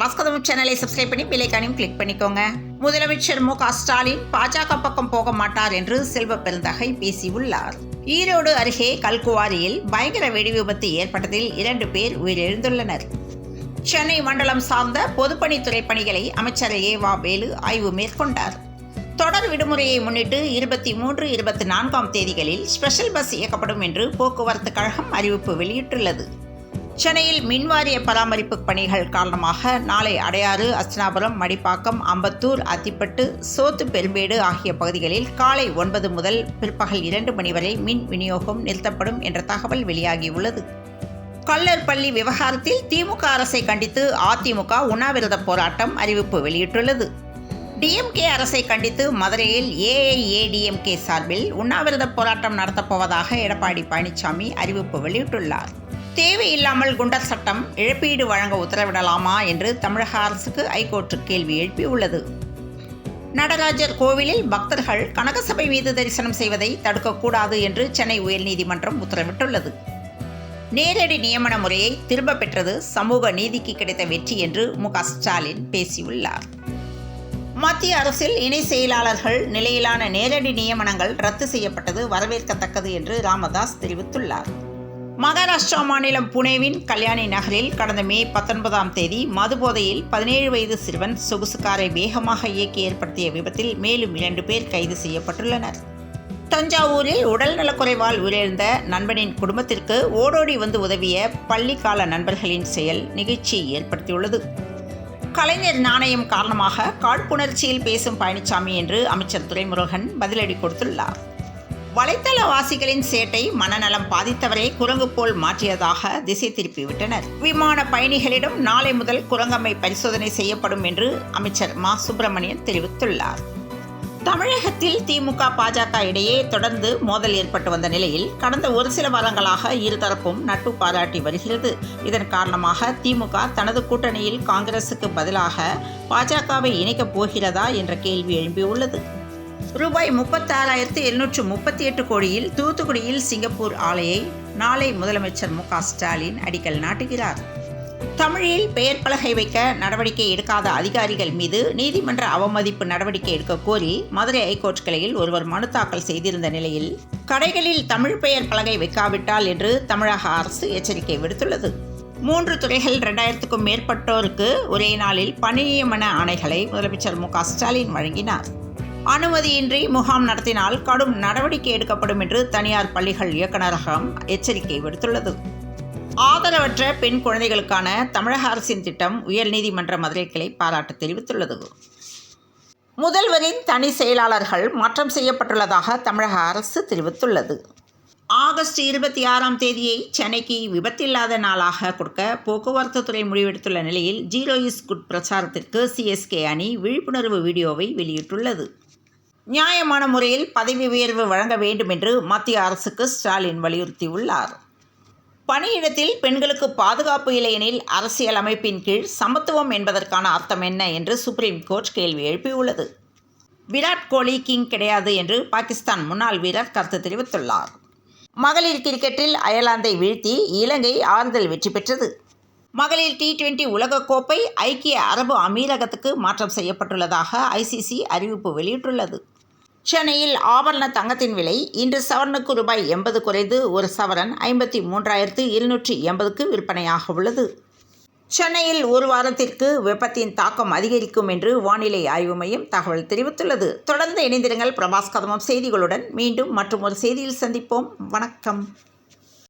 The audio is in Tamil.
பிரபாஸ்கதம் சேனலை சப்ஸ்கிரைப் பண்ணி பெல் ஐகானையும் கிளிக் பண்ணிக்கோங்க. முதலமைச்சர் மு க ஸ்டாலின் பாஜக பக்கம் போக மாட்டார் என்று செல்வ பெருந்தகை பேசியுள்ளார். ஈரோடு அருகே கல்குவாரியில் பயங்கர வெடி விபத்து ஏற்பட்டதில் 2 பேர் உயிரிழந்துள்ளனர். சென்னை மண்டலம் சார்ந்த பொதுப்பணித்துறை பணிகளை அமைச்சர் ஏவா வேலு ஆய்வு மேற்கொண்டார். தொடர் விடுமுறையை முன்னிட்டு 23, 24ஆம் தேதிகளில் ஸ்பெஷல் பஸ் இயக்கப்படும் என்று போக்குவரத்து கழகம் அறிவிப்பு வெளியிட்டுள்ளது. சென்னையில் மின்வாரிய பராமரிப்பு பணிகள் காரணமாக நாளை அடையாறு, அஸ்தினாபுரம், மடிப்பாக்கம், அம்பத்தூர், அத்திப்பட்டு, சோத்து பெரும்பேடு ஆகிய பகுதிகளில் காலை 9 முதல் பிற்பகல் 2 மணி வரை மின் விநியோகம் நிறுத்தப்படும் என்ற தகவல் வெளியாகியுள்ளது. கள்ளர் பள்ளி விவகாரத்தில் திமுக அரசை கண்டித்து அதிமுக உண்ணாவிரத போராட்டம் அறிவிப்பு வெளியிட்டுள்ளது. டிஎம்கே அரசை கண்டித்து மதுரையில் ஏஐஏடிஎம்கே சார்பில் உண்ணாவிரத போராட்டம் நடத்தப்போவதாக எடப்பாடி பழனிசாமி அறிவிப்பு வெளியிட்டுள்ளார். தேவையில்லாமல் குண்டர் சட்டம் இழப்பீடு வழங்க உத்தரவிடலாமா என்று தமிழக அரசுக்கு ஐகோர்ட் கேள்வி எழுப்பியுள்ளது. நடராஜர் கோவிலில் பக்தர்கள் கனகசபை மீது தரிசனம் செய்வதை தடுக்கக்கூடாது என்று சென்னை உயர்நீதிமன்றம் உத்தரவிட்டுள்ளது. நேரடி நியமன முறையை திரும்ப பெற்றது சமூக நீதிக்கு கிடைத்த வெற்றி என்று மு க ஸ்டாலின் பேசியுள்ளார். மத்திய அரசில் இணை செயலாளர்கள் நிலையிலான நேரடி நியமனங்கள் ரத்து செய்யப்பட்டது வரவேற்கத்தக்கது என்று ராமதாஸ் தெரிவித்துள்ளார். மகாராஷ்டிரா மாநிலம் புனேவின் கல்யாணி நகரில் கடந்த மே 19ஆம் தேதி மதுபோதையில் 17 வயது சிறுவன் சொகுசு காரை வேகமாக இயக்கி ஏற்படுத்திய விபத்தில் மேலும் 2 பேர் கைது செய்யப்பட்டுள்ளனர். தஞ்சாவூரில் உடல் நலக்குறைவால் உயிரிழந்த நண்பனின் குடும்பத்திற்கு ஓடோடி வந்து உதவிய பள்ளிக்கால நண்பர்களின் செயல் நிகழ்ச்சியை ஏற்படுத்தியுள்ளது. கலைஞர் நாணயம் காரணமாக காழ்ப்புணர்ச்சியில் பேசும் பழனிசாமி என்று அமைச்சர் துரைமுருகன் பதிலடி கொடுத்துள்ளார். வலைத்தளவாசிகளின் சேட்டை மனநலம் பாதித்தவரை குரங்கு போல் மாற்றியதாக திசை திருப்பிவிட்டனர். விமான பயணிகளிடம் நாளை முதல் குரங்கம்மை பரிசோதனை செய்யப்படும் என்று அமைச்சர் மா சுப்பிரமணியன் தெரிவித்துள்ளார். தமிழகத்தில் திமுக பாஜக இடையே தொடர்ந்து மோதல் ஏற்பட்டு வந்த நிலையில் கடந்த ஒரு சில வாரங்களாக இருதரப்பும் நட்பு பாராட்டி வருகிறது. இதன் காரணமாக திமுக தனது கூட்டணியில் காங்கிரசுக்கு பதிலாக பாஜகவை இணைக்கப் போகிறதா என்ற கேள்வி எழும்பியுள்ளது. ரூபாய் 36,738 கோடியில் தூத்துக்குடியில் சிங்கப்பூர் ஆலையை நாளை முதலமைச்சர் மு க ஸ்டாலின் அடிக்கல் நாட்டுகிறார். தமிழில் பெயர் பலகை வைக்க நடவடிக்கை எடுக்காத அதிகாரிகள் மீது நீதிமன்ற அவமதிப்பு நடவடிக்கை எடுக்க கோரி மதுரை ஐகோர்ட் கிளையில் ஒருவர் மனு தாக்கல் செய்திருந்த நிலையில் கடைகளில் தமிழ் பெயர் பலகை வைக்காவிட்டால் என்று தமிழக அரசு எச்சரிக்கை விடுத்துள்ளது. 3 துறைகள் 2000க்கும் மேற்பட்டோருக்கு ஒரே நாளில் பணி நியமன ஆணைகளை முதலமைச்சர் மு க ஸ்டாலின் வழங்கினார். அனுமதியின்றி முகாம் நடத்தினால் கடும் நடவடிக்கை எடுக்கப்படும் என்று தனியார் பள்ளிகள் இயக்குநரகம் எச்சரிக்கை விடுத்துள்ளது. ஆதரவற்ற பெண் குழந்தைகளுக்கான தமிழக அரசின் திட்டம் உயர்நீதிமன்ற மதுரை கிளை பாராட்டு தெரிவித்துள்ளது. முதல்வரின் தனி செயலாளர்கள் மாற்றம் செய்யப்பட்டுள்ளதாக தமிழக அரசு தெரிவித்துள்ளது. ஆகஸ்ட் 26ஆம் தேதியை சென்னைக்கு விபத்தில்லாத நாளாக கொடுக்க போக்குவரத்து துறை முடிவெடுத்துள்ள நிலையில் ஜீரோ இஸ் குட் பிரச்சாரத்திற்கு சிஎஸ்கே அணி விழிப்புணர்வு வீடியோவை வெளியிட்டுள்ளது. நியாயமான முறையில் பதவி உயர்வு வழங்க வேண்டும் என்று மத்திய அரசுக்கு ஸ்டாலின் வலியுறுத்தியுள்ளார். பணியிடத்தில் பெண்களுக்கு பாதுகாப்பு இல்லையெனில் அரசியல் அமைப்பின் கீழ் சமத்துவம் என்பதற்கான அர்த்தம் என்ன என்று சுப்ரீம் கோர்ட் கேள்வி எழுப்பியுள்ளது. விராட் கோலி கிங் கிடையாது என்று பாகிஸ்தான் முன்னாள் வீரர் கருத்து தெரிவித்துள்ளார். மகளிர் கிரிக்கெட்டில் அயர்லாந்தை வீழ்த்தி இலங்கை ஆறுதல் வெற்றி பெற்றது. மகளிர் T20 உலகக்கோப்பை ஐக்கிய அரபு அமீரகத்துக்கு மாற்றம் செய்யப்பட்டுள்ளதாக ICC அறிவிப்பு வெளியிட்டுள்ளது. சென்னையில் ஆபரண தங்கத்தின் விலை இன்று சவரனுக்கு ரூபாய் 80 குறைந்து ஒரு சவரன் 53,280க்கு விற்பனையாக உள்ளது. சென்னையில் ஒரு வாரத்திற்கு வெப்பத்தின் தாக்கம் அதிகரிக்கும் என்று வானிலை ஆய்வு மையம் தகவல் தெரிவித்துள்ளது. தொடர்ந்து இணைந்திருங்கள் பிரபாஸ்கதம் செய்திகளுடன். மீண்டும் மற்றும் ஒரு செய்தியில் சந்திப்போம். வணக்கம்.